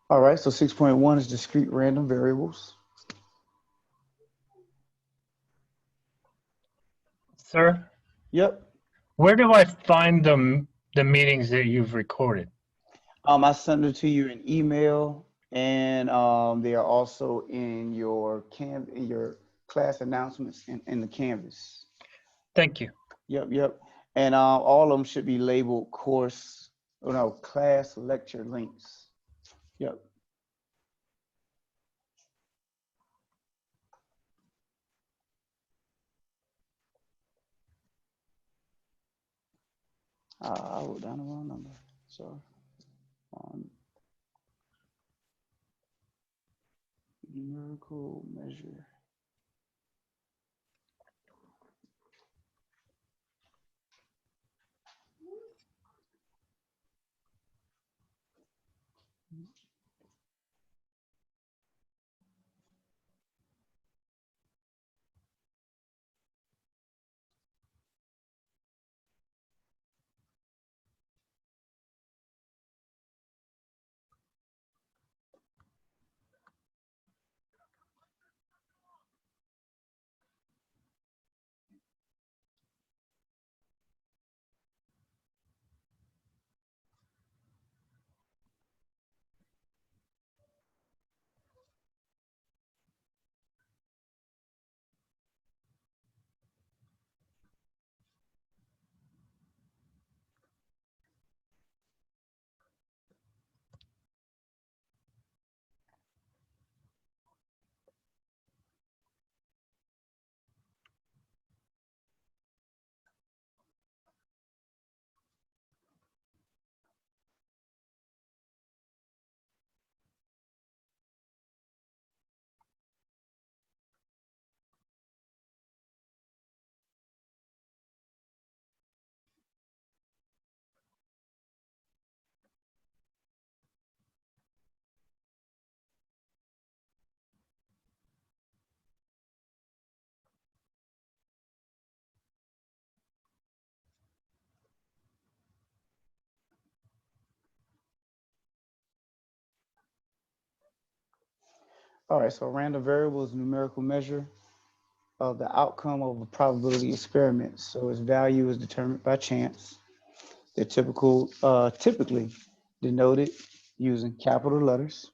All right, so 6.1 is discrete random variables. Sir, Yep. where do I find the meetings that you've recorded? I sent it to you in email, and they are also in your class announcements in the Canvas. Thank you. Yep, yep. And all of them should be labeled course, or no, class lecture links. Yep. I wrote down the wrong number. So on numerical measure. All right, so random variable is a numerical measure of the outcome of a probability experiment. So its value is determined by chance. They're typically denoted using capital letters.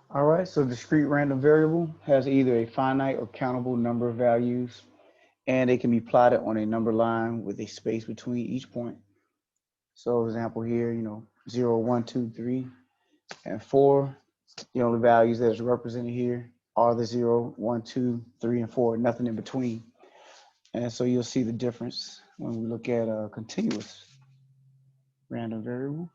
All right, so discrete random variable has either a finite or countable number of values, and they can be plotted on a number line with a space between each point. So example here, 0, 1, 2, 3, and 4. The only values that is represented here are the 0, 1, 2, 3, and 4, nothing in between. And so you'll see the difference when we look at continuous random variables.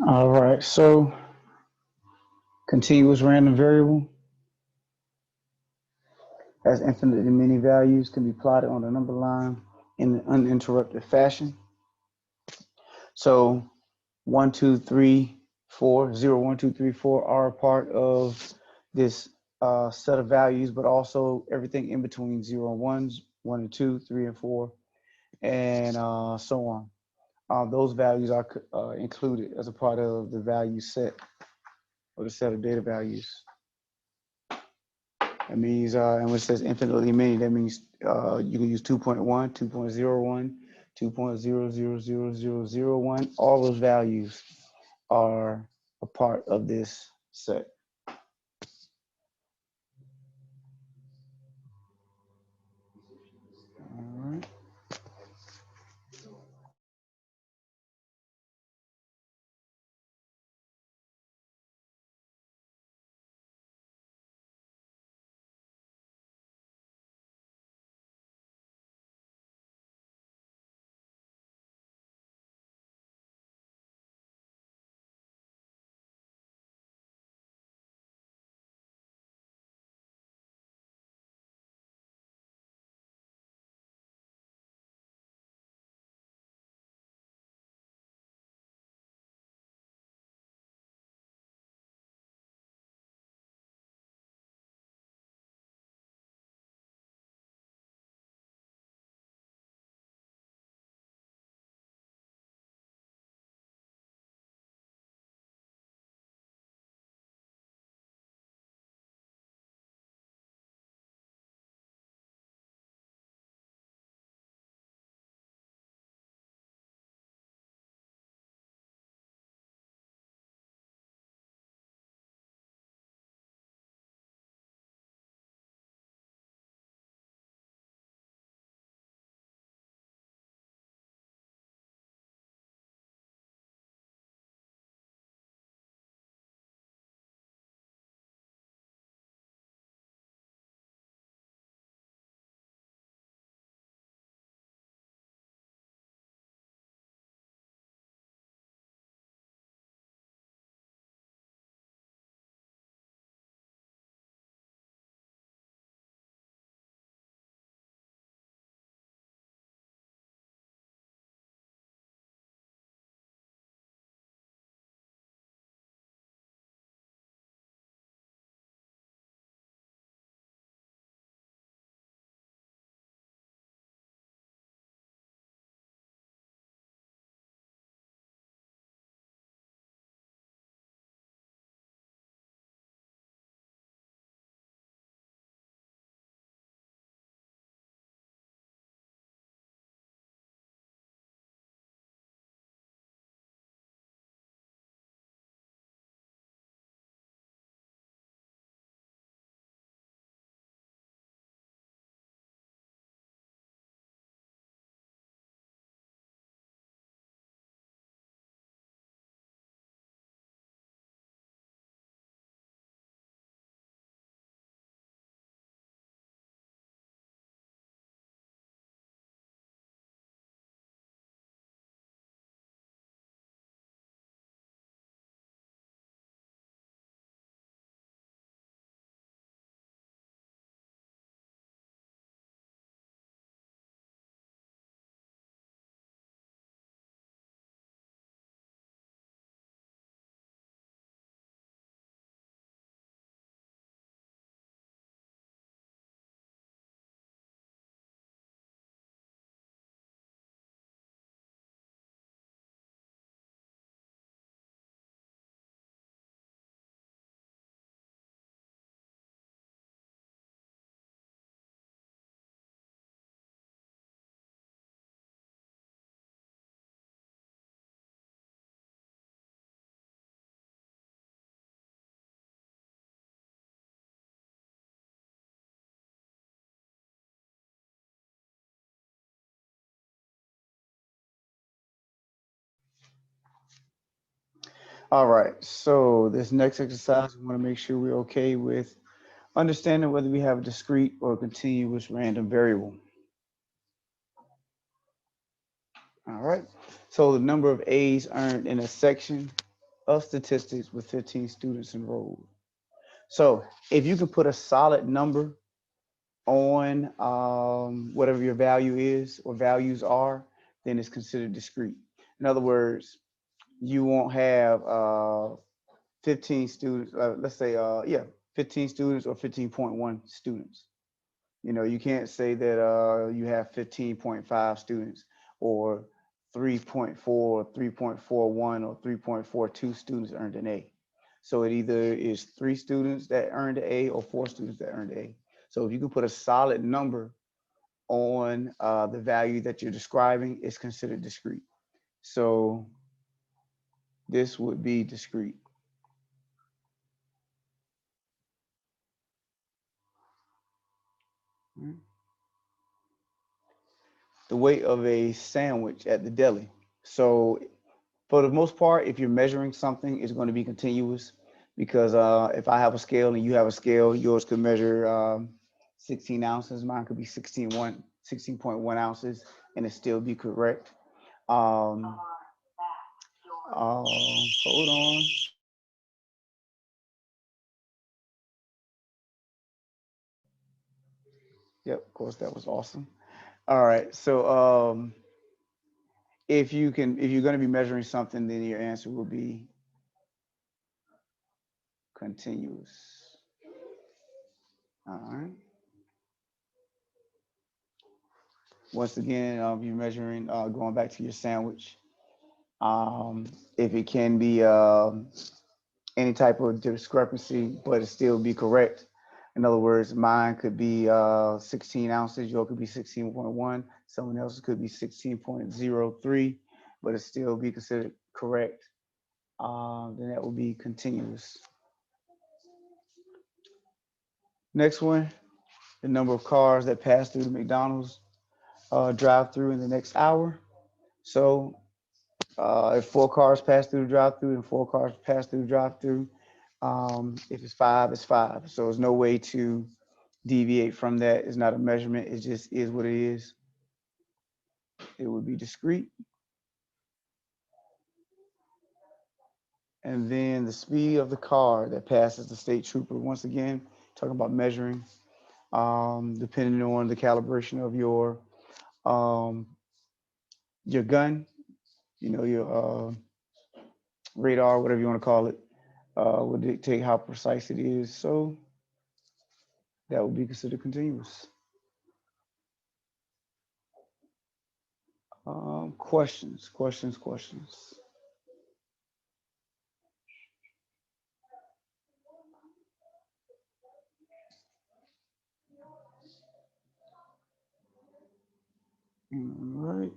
All right, so continuous random variable has infinitely many values, can be plotted on a number line in an uninterrupted fashion. So 1, 2, 3, 4, 0, 1, 2, 3, 4 are a part of this set of values, but also everything in between 0 and 1, 1 and 2, 3 and 4, and so on. Those values are included as a part of the value set or the set of data values. That means, and when it says infinitely many, that means you can use 2.1, 2.01, 2.0000001. All those values are a part of this set. All right. All right, so this next exercise, we want to make sure we're okay with understanding whether we have a discrete or continuous random variable. All right, so the number of A's earned in a section of statistics with 15 students enrolled. So if you can put a solid number on whatever your value is or values are, then it's considered discrete. In other words, you won't have 15 students, let's say, yeah, 15 students or 15.1 students. You know, you can't say that you have 15.5 students or 3.4, 3.41, or 3.42 students earned an A. So it either is 3 students that earned an A or 4 students that earned an A. So if you can put a solid number on the value that you're describing, it's considered discrete. So this would be discrete. The weight of a sandwich at the deli. So for the most part, if you're measuring something, it's going to be continuous because if I have a scale and you have a scale, yours could measure 16 ounces, mine could be 16.1 ounces, and it still be correct. Um, hold on. Yep, of course, that was awesome. All right, so if you're going to be measuring something, then your answer will be continuous. All right. Once again, you're measuring, going back to your sandwich. If it can be any type of discrepancy, but it still be correct. In other words, mine could be 16 ounces, yours could be 16.1, someone else could be 16.03, but it still be considered correct. Then that would be continuous. Next one, the number of cars that pass through the McDonald's drive-through in the next hour. So if 4 cars pass through the drive-through and 4 cars pass through the drive-through, if it's five, it's five. So there's no way to deviate from that. It's not a measurement. It just is what it is. It would be discrete. And then the speed of the car that passes the state trooper. Once again, talking about measuring, depending on the calibration of um, your gun, you know, your radar, whatever you want to call it, will dictate how precise it is. So that would be considered continuous. Questions. All right.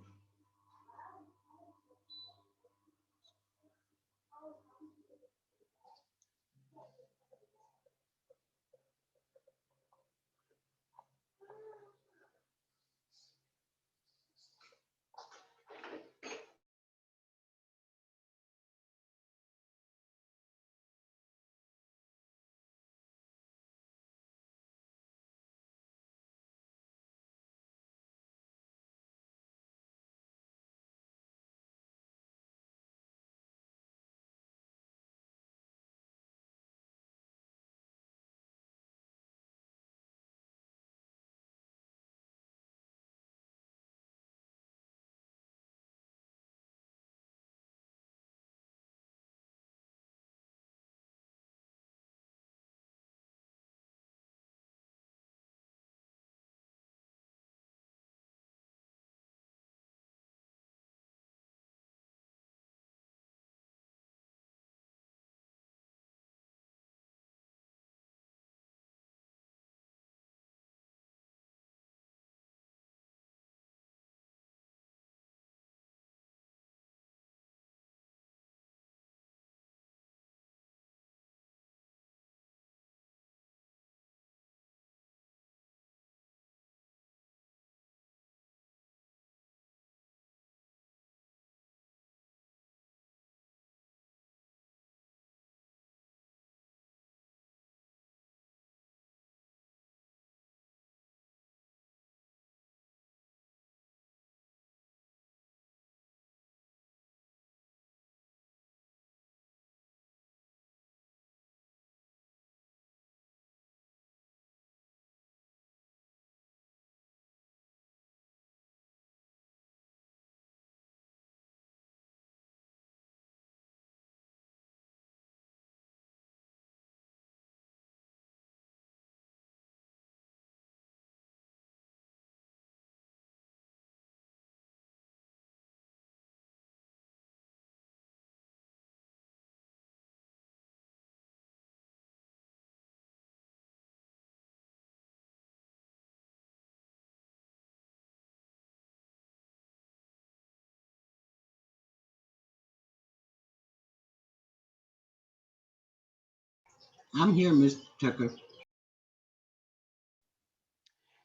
I'm here, Mr. Tucker.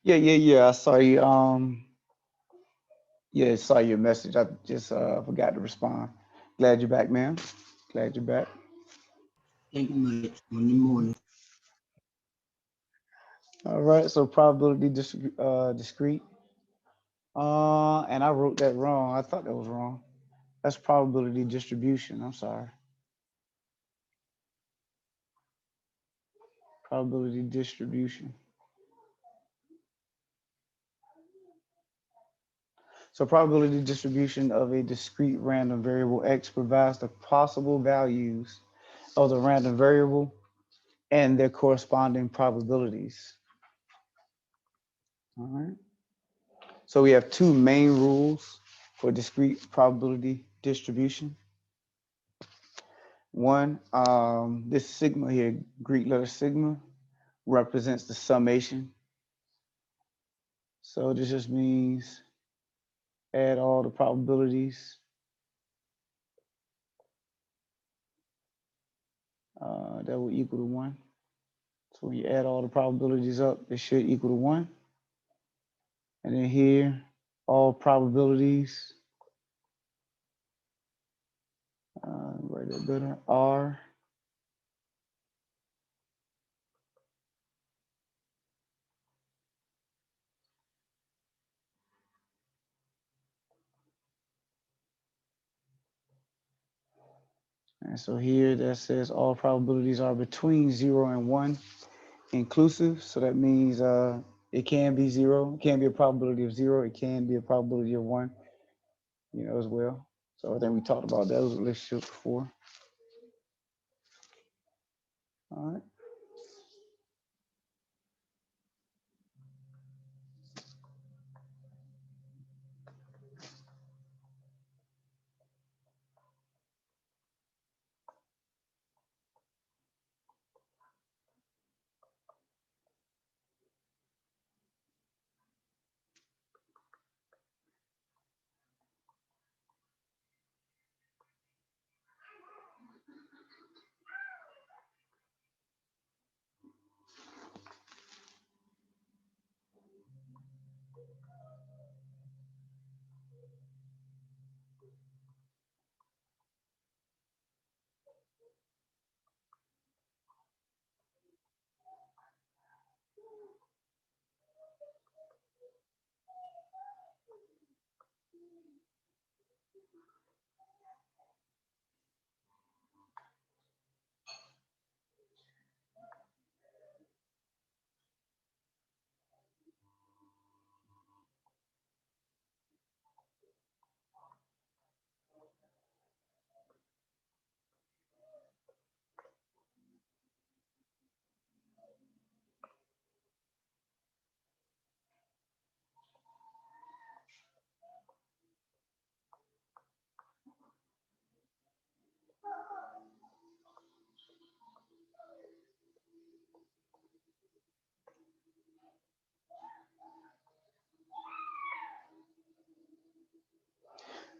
Yeah. I saw you. Yeah, saw your message. I just forgot to respond. Glad you're back, ma'am. Glad you're back. Thank you much. Monday morning. All right. So probability discrete. And I wrote that wrong. I thought that was wrong. That's probability distribution. I'm sorry. Probability distribution. So probability distribution of a discrete random variable x provides the possible values of the random variable and their corresponding probabilities. All right. So we have two main rules for discrete probability distribution. One, this sigma here, Greek letter sigma, represents the summation. So this just means add all the probabilities. That will equal to 1. So when you add all the probabilities up, it should equal to 1. And then here, all probabilities, write that better, are and so here that says all probabilities are between 0 and 1 inclusive. So that means it can be 0. It can be a probability of 0. It can be a probability of 1, as well. So I think we talked about those relationships before. All right.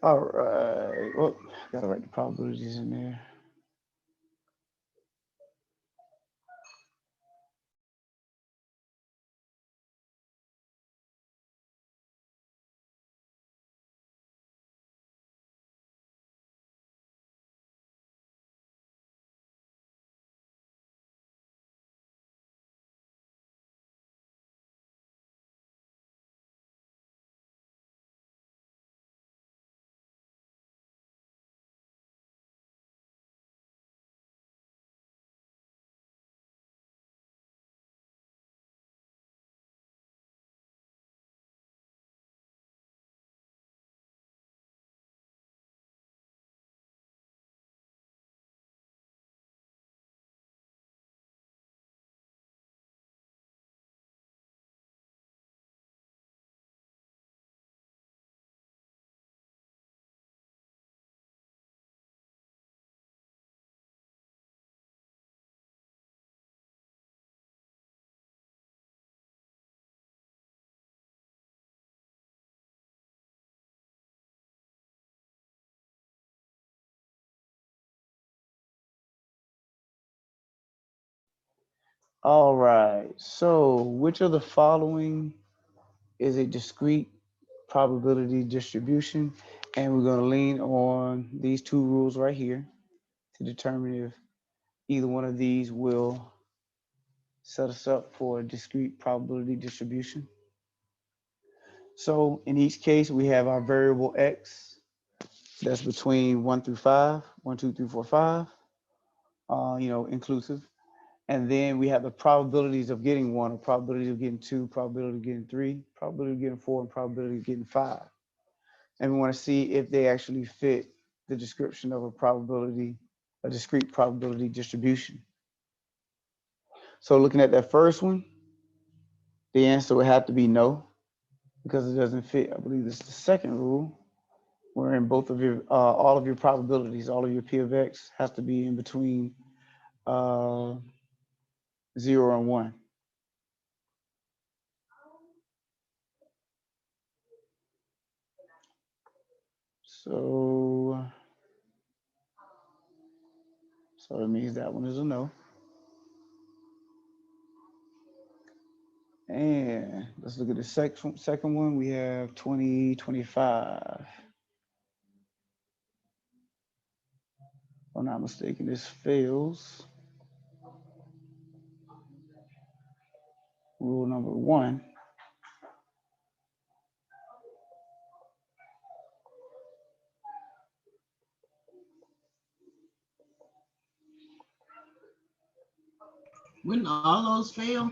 All right. Well, gotta write the probabilities in there. All right. So which of the following is a discrete probability distribution? And we're going to lean on these two rules right here to determine if either one of these will set us up for a discrete probability distribution. So in each case, we have our variable x that's between 1 through 5, 1, 2, 3, 4, 5, inclusive. And then we have the probabilities of getting 1, or probability of getting 2, probability of getting 3, probability of getting 4, and probability of getting 5. And we want to see if they actually fit the description of a discrete probability distribution. So looking at that first one, the answer would have to be no, because it doesn't fit. I believe this is the second rule, wherein both of your, all of your probabilities, all of your P of X has to be in between 0 and 1. So it means that one is a no. And let's look at the second one. We have 20, 25. If I'm not mistaken, this fails. Rule number 1. Wouldn't all those fail?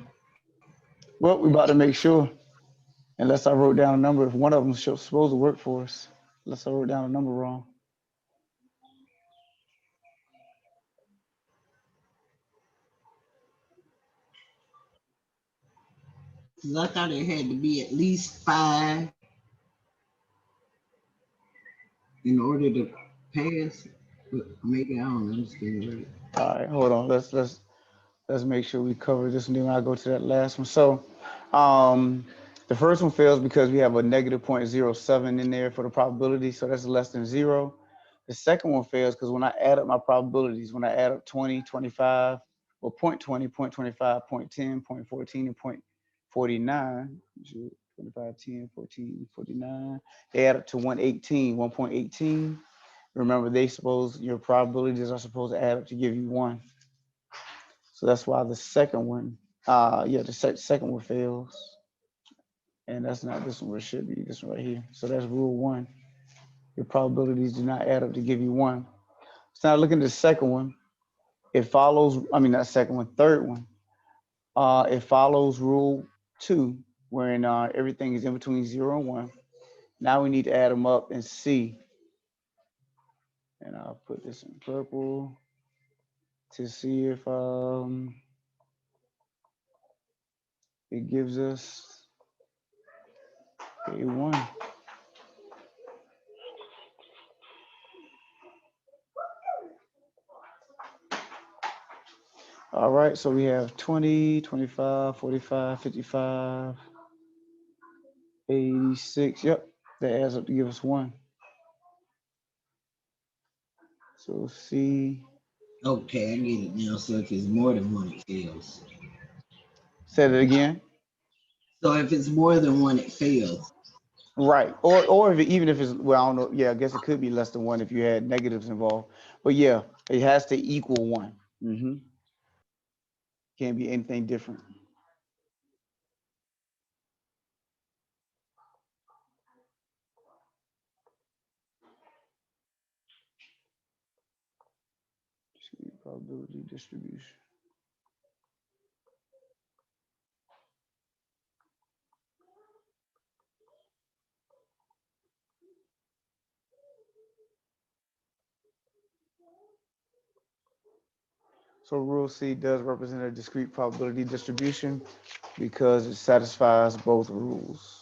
Well, we're about to make sure, unless I wrote down a number, if one of them is supposed to work for us, unless I wrote down a number wrong. Because I thought it had to be at least 5 in order to pass. But maybe I don't understand right. All right, hold on. Let's make sure we cover this and then I'll go to that last one. So the first one fails because we have a negative 0.07 in there for the probability. So that's less than 0. The second one fails because when I add up my probabilities, when I add up 20, 25, or 0.20, 0.25, 0.10, 0.14, and 0.49, 25, 10, 14, 49, they add up to 118, 1.18. Remember, your probabilities are supposed to add up to give you 1. So that's why the second one, the second one fails. And that's not this one where it should be, this one right here. So that's rule 1. Your probabilities do not add up to give you 1. So now looking at the second one, it follows, not second one, third one. It follows rule 2, wherein everything is in between 0 and 1. Now we need to add them up and see. And I'll put this in purple to see if it gives us a 1. All right, so we have 20, 25, 45, 55, 86. Yep, that adds up to give us 1. So C. Okay, I get it now. So if it's more than 1, it fails. Say it again. So if it's more than 1, it fails. Right, or even if it's, well, I don't know. Yeah, I guess it could be less than 1 if you had negatives involved. But yeah, it has to equal 1. Can't be anything different. Discrete probability distribution. So rule C does represent a discrete probability distribution because it satisfies both rules.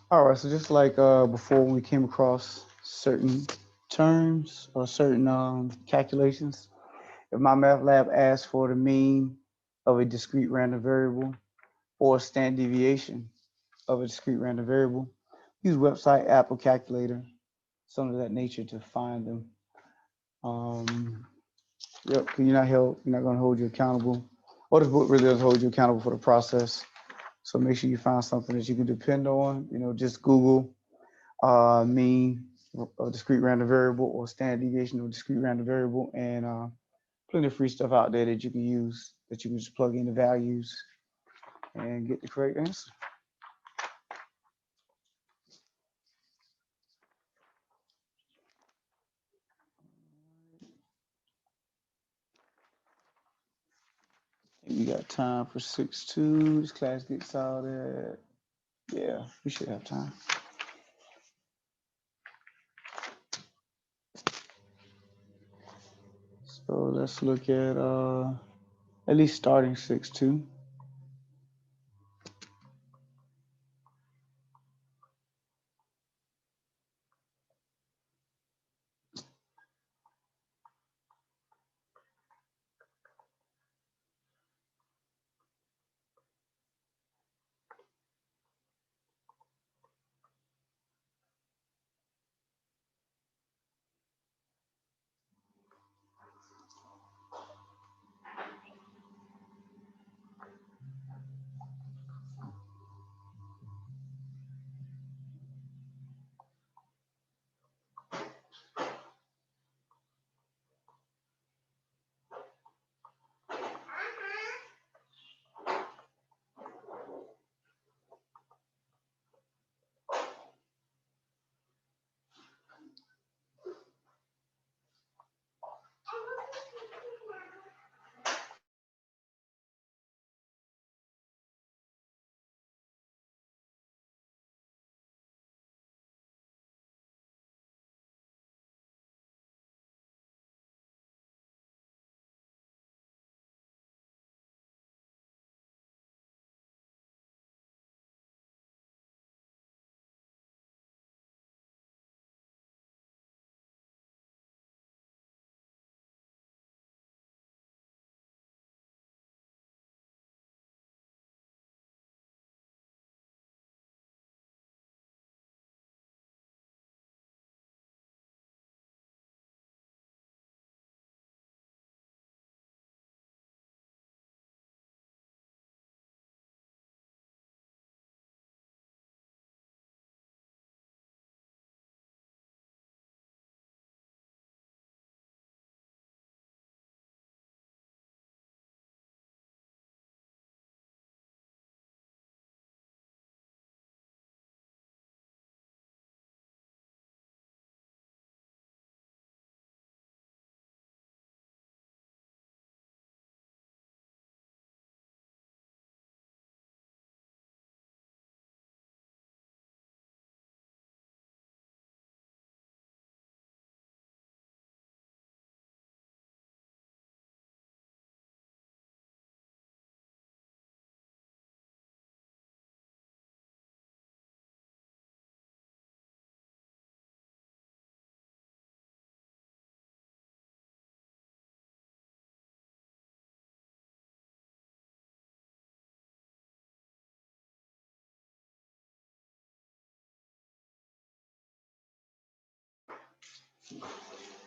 All right, so just like before, when we came across certain terms or certain calculations, if my math lab asks for the mean of a discrete random variable or standard deviation of a discrete random variable, use website, app, or calculator, something of that nature to find them. Um, yep, 'cause you're not going to hold you accountable. Or this book really does hold you accountable for the process. So make sure you find something that you can depend on. Just Google mean of discrete random variable or standard deviation of discrete random variable, and plenty of free stuff out there that you can use, that you can just plug in the values and get the correct answer. We got time for 6-2. This class gets out at, yeah, we should have time. So let's look at least starting 6-2.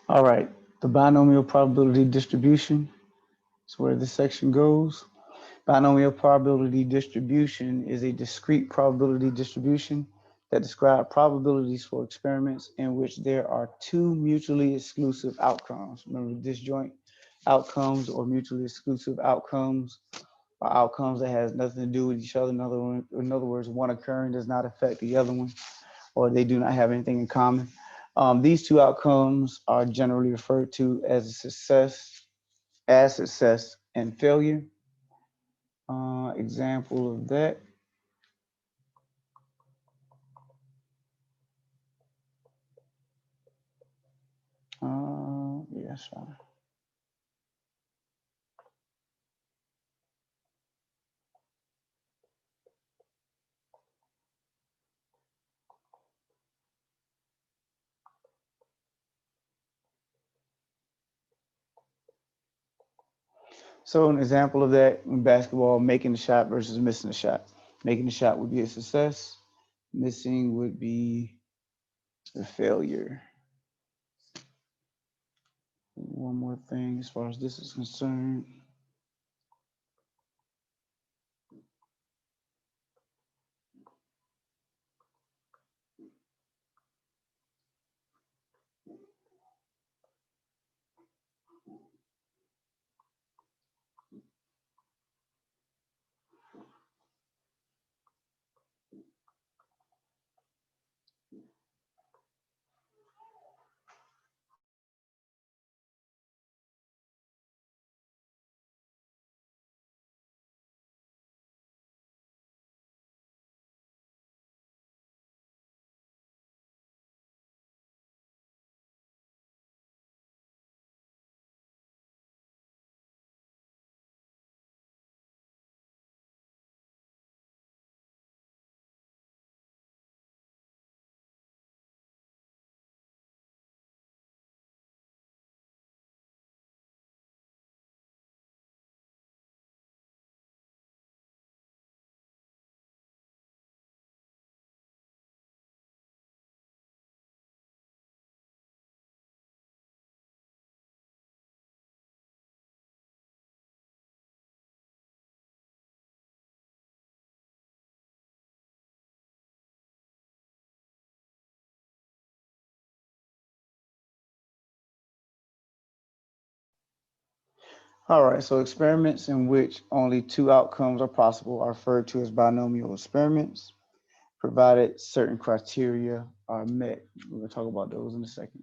All right, the binomial probability distribution is where this section goes. Binomial probability distribution is a discrete probability distribution that describes probabilities for experiments in which there are two mutually exclusive outcomes. Remember, disjoint outcomes or mutually exclusive outcomes are outcomes that has nothing to do with each other. In other words, one occurring does not affect the other one, or they do not have anything in common. These two outcomes are generally referred to as success and failure. Example of that. Yeah, sorry. So an example of that in basketball, making the shot versus missing the shot. Making the shot would be a success. Missing would be a failure. One more thing as far as this is concerned. All right, so experiments in which only two outcomes are possible are referred to as binomial experiments, provided certain criteria are met. We're going to talk about those in a second.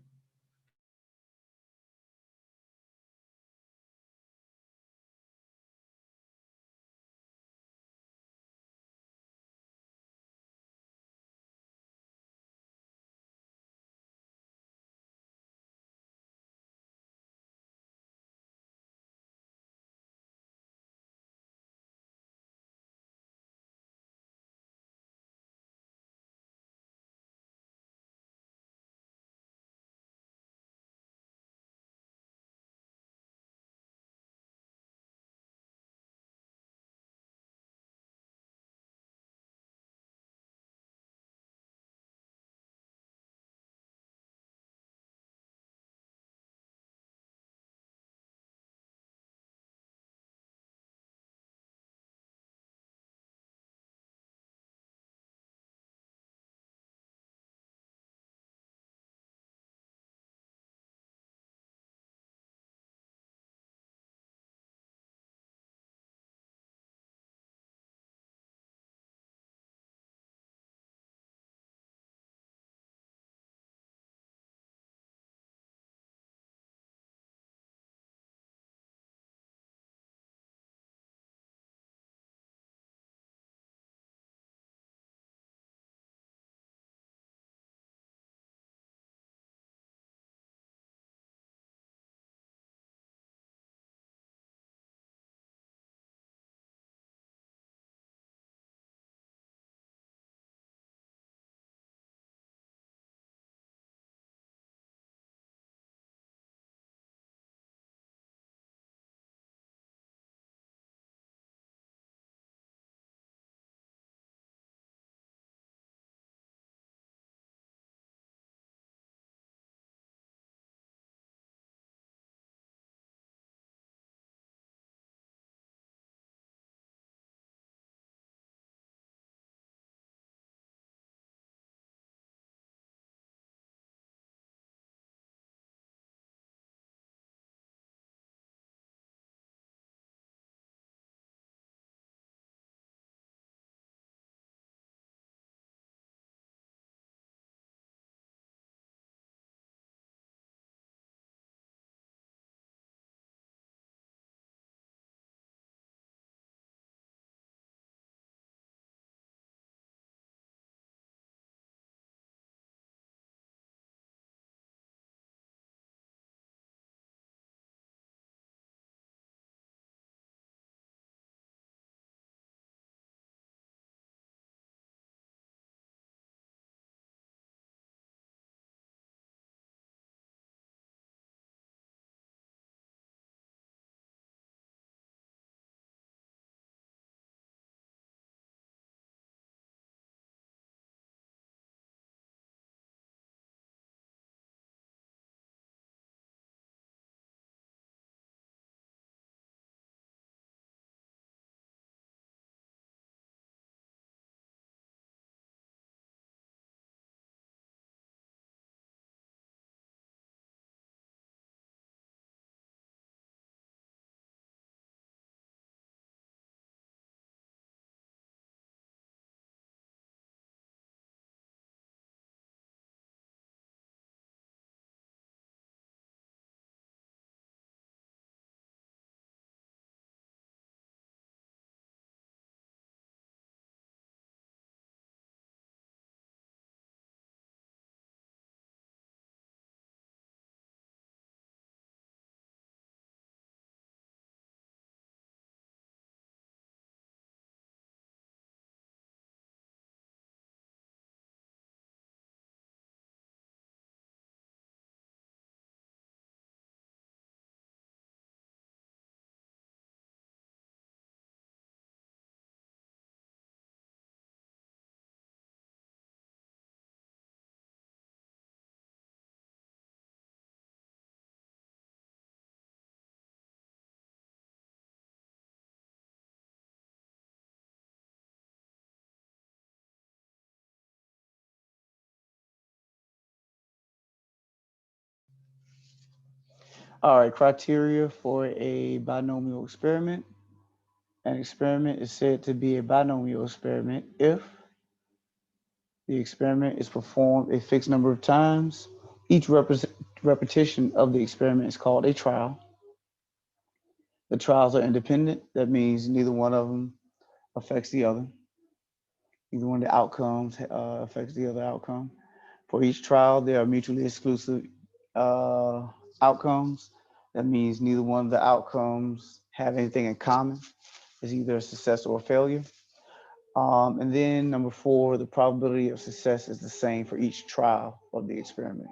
All right, criteria for a binomial experiment. An experiment is said to be a binomial experiment if the experiment is performed a fixed number of times. Each repetition of the experiment is called a trial. The trials are independent. That means neither one of them affects the other. Neither one of the outcomes affects the other outcome. For each trial, there are mutually exclusive uh, outcomes. That means neither one of the outcomes have anything in common. It's either a success or a failure. And then number four, the probability of success is the same for each trial of the experiment.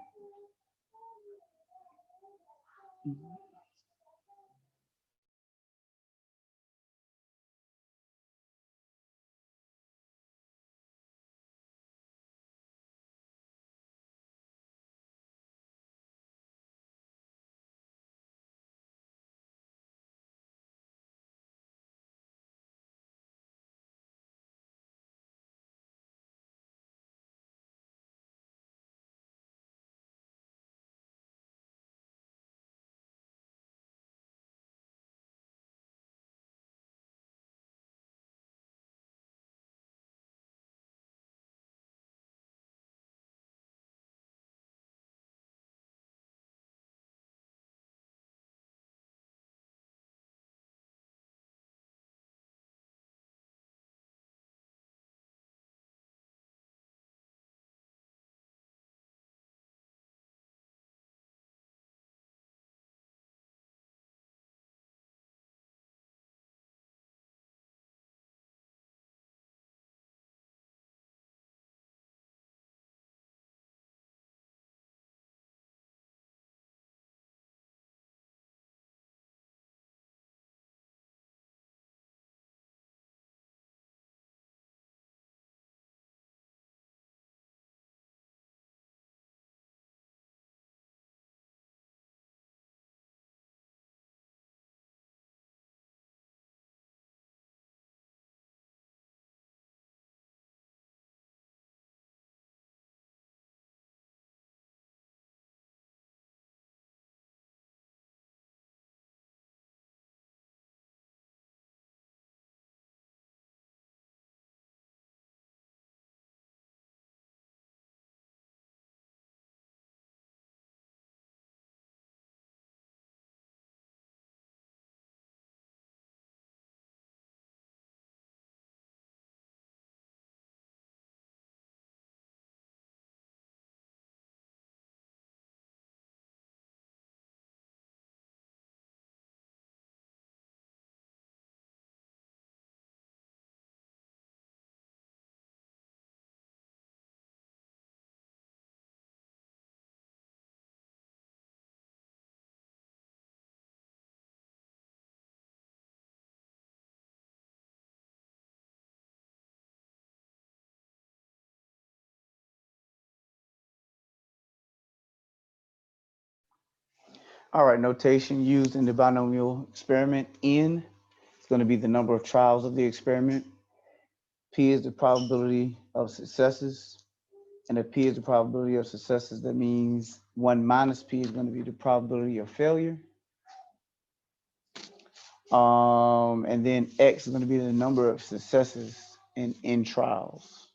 All right, notation used in the binomial experiment. N is going to be the number of trials of the experiment. P is the probability of successes. And if P is the probability of successes, that means 1 minus P is going to be the probability of failure. And then X is going to be the number of successes in N trials.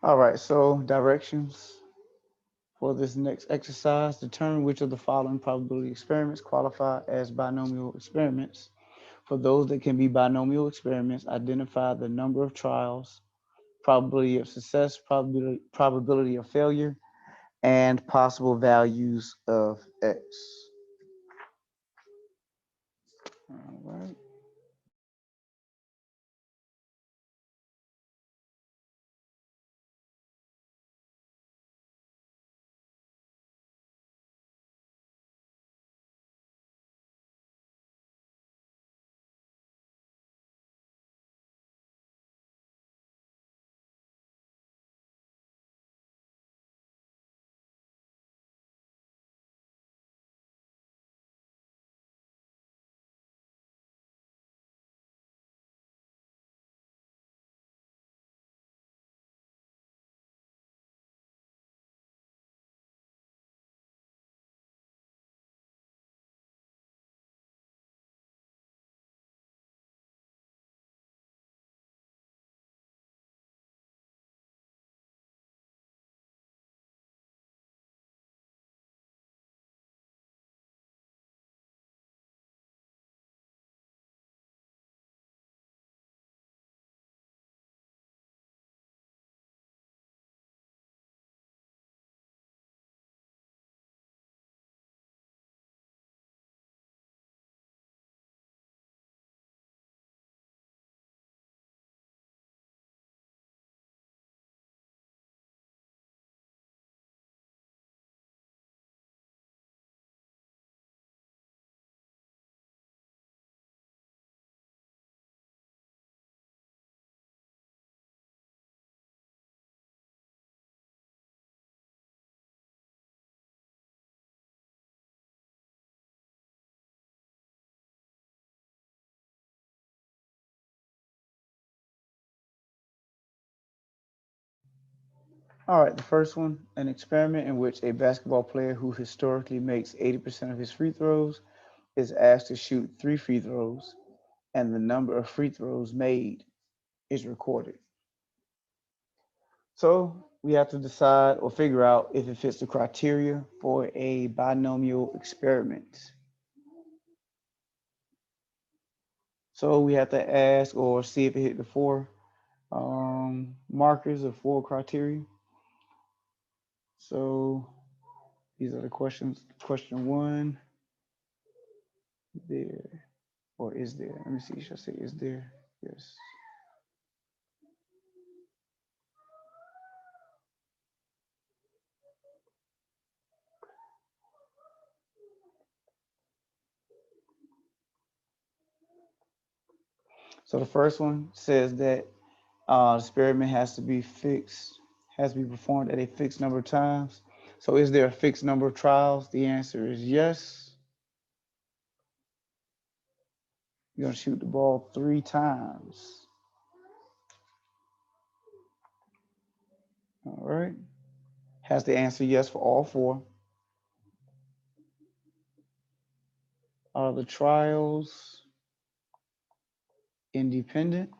All right, so directions for this next exercise. Determine which of the following probability experiments qualify as binomial experiments. For those that can be binomial experiments, identify the number of trials, probability of success, probability of failure, and possible values of x. All right. All right, the first one, an experiment in which a basketball player who historically makes 80% of his free throws is asked to shoot 3 free throws, and the number of free throws made is recorded. So we have to decide or figure out if it fits the criteria for a binomial experiment. So we have to ask or see if it hit the four markers or four criteria. So these are the questions. Question one, there or is there? Let me see. Should I say is there? Yes. So the first one says that the experiment has to be fixed, has to be performed at a fixed number of times. So is there a fixed number of trials? The answer is yes. You're gonna shoot the ball 3 times. All right. Has the answer yes for all four. Are the trials independent?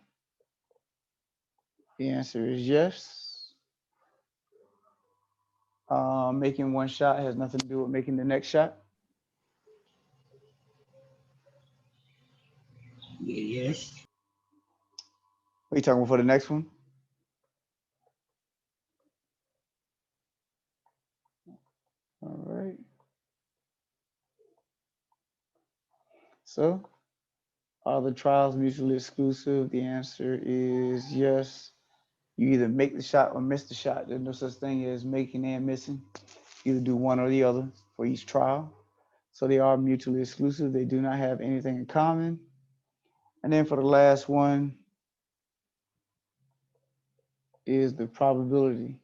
The answer is yes. Making one shot has nothing to do with making the next shot. Yeah, yes. What are you talking about for the next one? All right. So, are the trials mutually exclusive? The answer is yes. You either make the shot or miss the shot. There's no such thing as making and missing. You either do one or the other for each trial. So they are mutually exclusive. They do not have anything in common. And then for the last one is the probability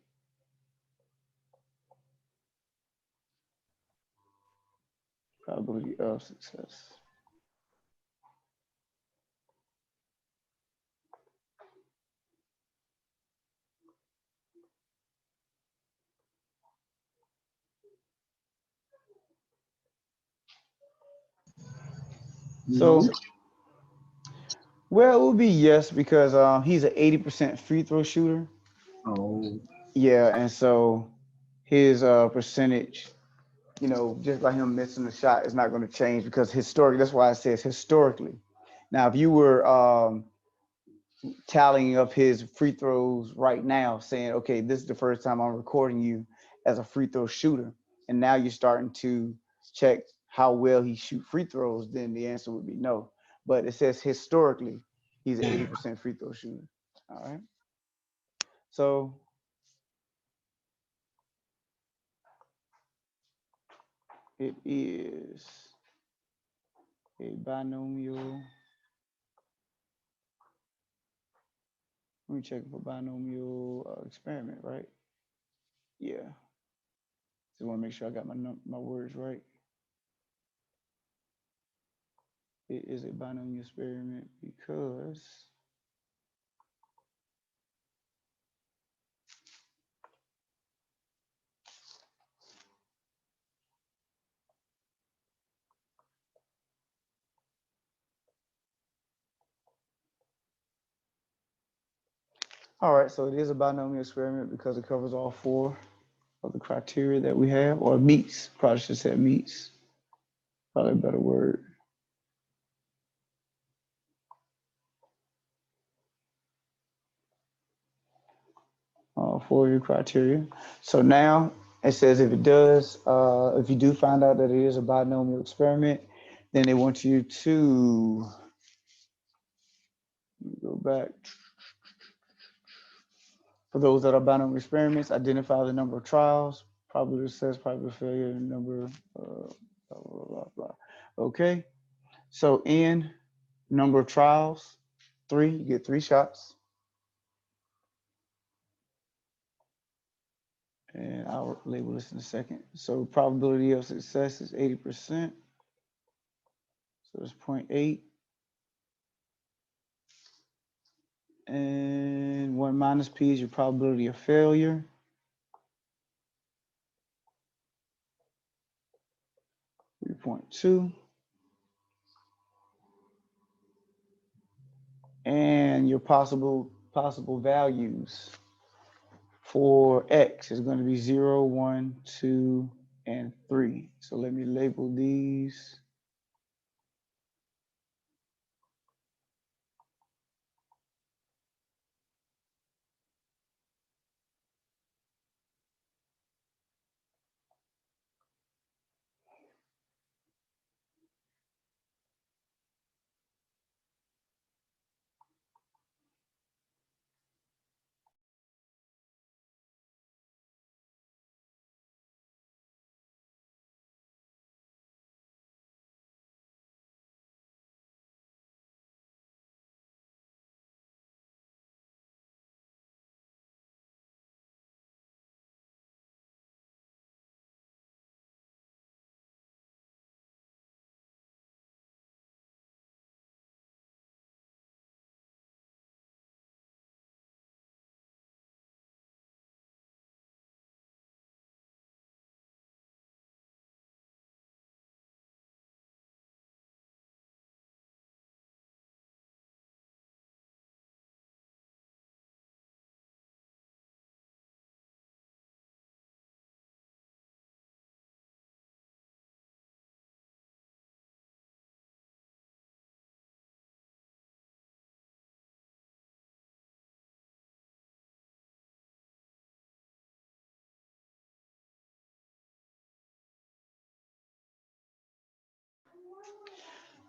of success. No. So, well, it would be yes because he's an 80% free throw shooter. Oh, Yeah, and so his percentage, you know, just by him missing the shot is not going to change because historically, that's why it says historically. Now, if you were tallying up his free throws right now, saying, okay, this is the first time I'm recording you as a free throw shooter, and now you're starting to check how well he shoot free throws, then the answer would be no. But it says historically, he's an 80% free throw shooter. All right. So it is a binomial. Let me check for binomial experiment, right? Yeah. Just want to make sure I got my words right. It is a binomial experiment because all right, so it is a binomial experiment because it covers all four of the criteria that we have, or meets. Probably should say meets. Probably a better word. For your criteria. So now it says if it does, if you do find out that it is a binomial experiment, then they want you to go back. For those that are binomial experiments, identify the number of trials, probability of success, probability of failure, number, blah, blah, blah, blah. Okay, so in number of trials, 3, you get 3 shots. And I'll label this in a second. So probability of success is 80%. So it's 0.8. And 1 minus P is your probability of failure. 3.2. And your possible values for X is going to be 0, 1, 2, and 3. So let me label these.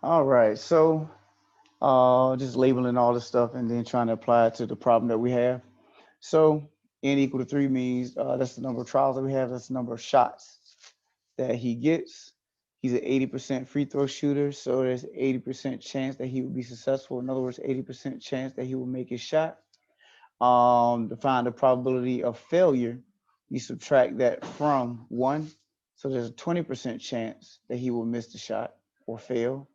All right, so just labeling all this stuff and then trying to apply it to the problem that we have. So n equal to 3 means that's the number of trials that we have. That's the number of shots that he gets. He's an 80% free throw shooter, so there's 80% chance that he will be successful. In other words, 80% chance that he will make his shot. To find the probability of failure, you subtract that from 1. So there's a 20% chance that he will miss the shot or fail.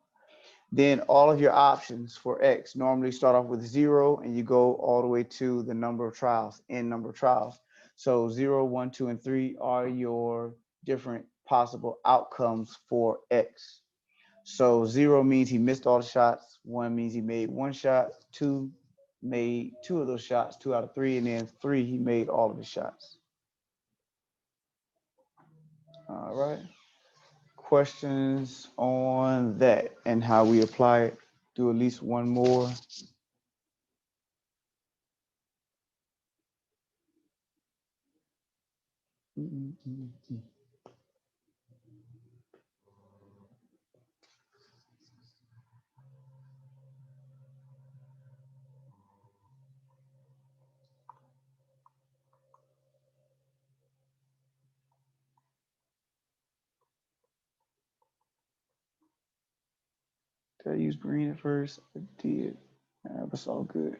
Then all of your options for X normally start off with 0 and you go all the way to the number of trials, n number of trials. So 0, 1, 2, and 3 are your different possible outcomes for X. So 0 means he missed all the shots. 1 means he made 1 shot. 2 made 2 of those shots, 2 out of 3, and then 3 he made all of his shots. All right. Questions on that and how we apply it? Do at least one more. Did I use green at first? I did. That was all good.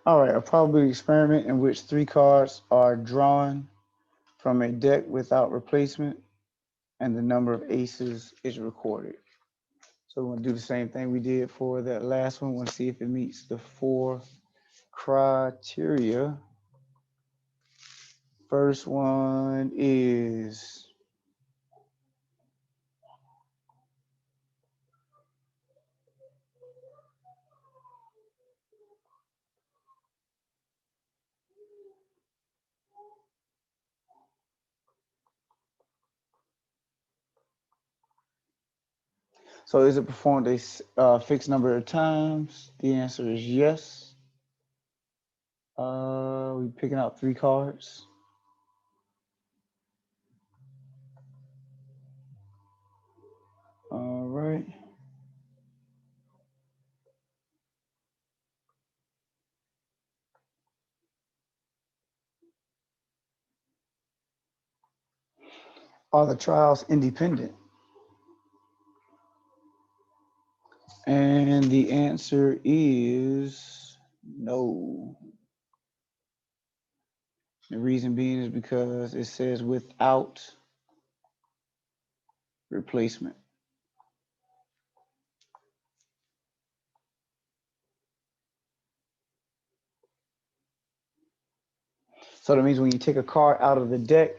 All right, a probability experiment in which 3 cards are drawn from a deck without replacement and the number of aces is recorded. So we're gonna do the same thing we did for that last one. We'll see if it meets the 4 criteria. First one is so is it performed a fixed number of times? The answer is yes. We're picking out 3 cards. All right. Are the trials independent? And the answer is no. The reason being is because it says without replacement. So that means when you take a card out of the deck,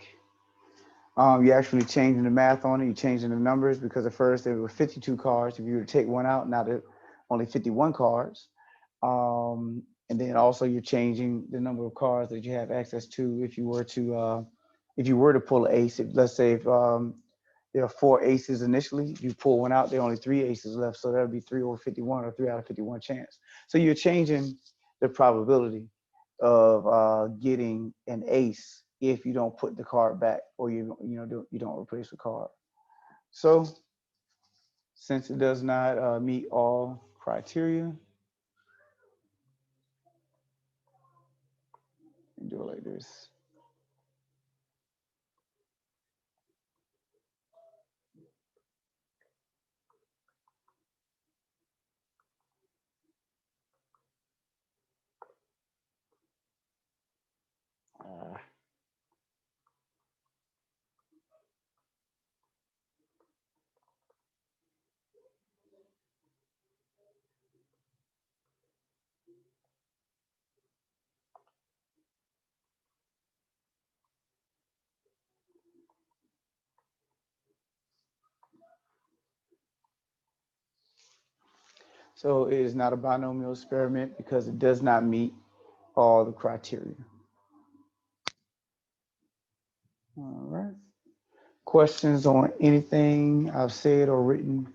you're actually changing the math on it. You're changing the numbers because at first there were 52 cards. If you were to take one out, now there are only 51 cards. And then also you're changing the number of cards that you have access to if you were to pull an ace. Let's say if there are 4 aces initially, you pull one out, there are only 3 aces left. So that would be 3 over 51 or 3 out of 51 chance. So you're changing the probability of getting an ace if you don't put the card back or you don't replace the card. So since it does not meet all criteria, you do it like this. Uh, So it is not a binomial experiment because it does not meet all the criteria. All right. Questions on anything I've said or written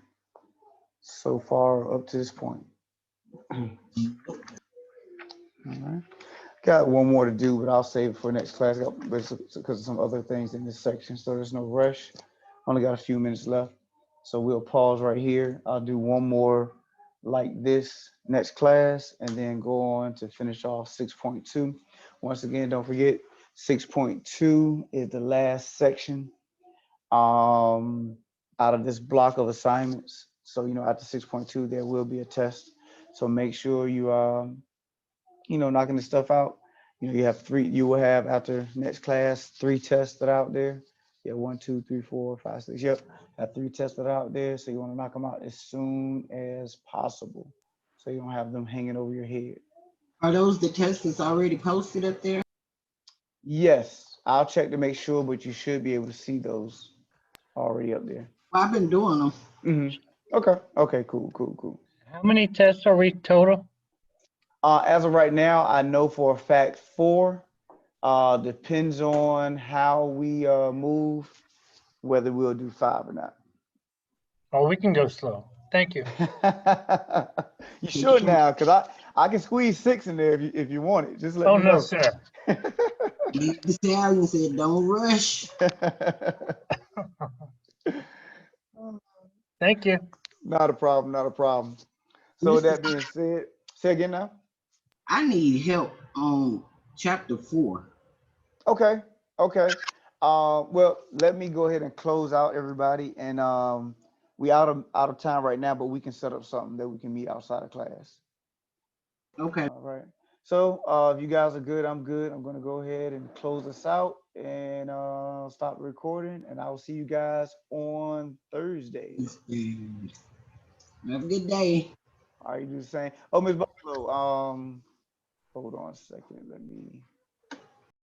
so far up to this point? All right. Got one more to do, but I'll save it for next class because of some other things in this section. So there's no rush. Only got a few minutes left. So we'll pause right here. I'll do one more like this next class and then go on to finish off 6.2. Once again, don't forget 6.2 is the last section out of this block of assignments. So, after 6.2, there will be a test. So make sure you, knocking this stuff out. You will have after next class, 3 tests that are out there. Yeah, 1, 2, 3, 4, 5, 6. Yep, have 3 tests that are out there. So you want to knock them out as soon as possible. So you don't have them hanging over your head. Are those the tests that's already posted up there? Yes, I'll check to make sure, but you should be able to see those already up there. Well, I've been doing them. Okay, cool. How many tests are we total? As of right now, I know for a fact 4. Depends on how we move, whether we'll do 5 or not. Oh, we can go slow. Thank you. You should now, because I can squeeze 6 in there if you want it. Just let Oh, me no, know. sir. The stallion said, "Don't rush." Thank you. Not a problem. So with that being said, say again now. I need help on chapter 4. Okay. Well, let me go ahead and close out everybody, and we out of time right now, but we can set up something that we can meet outside of class. Okay. All right. So if you guys are good, I'm good. I'm gonna go ahead and close this out and stop recording, and I will see you guys on Thursday. Have a good day. All right, you do the same. Oh, Miss Buffalo, hold on a second. Let me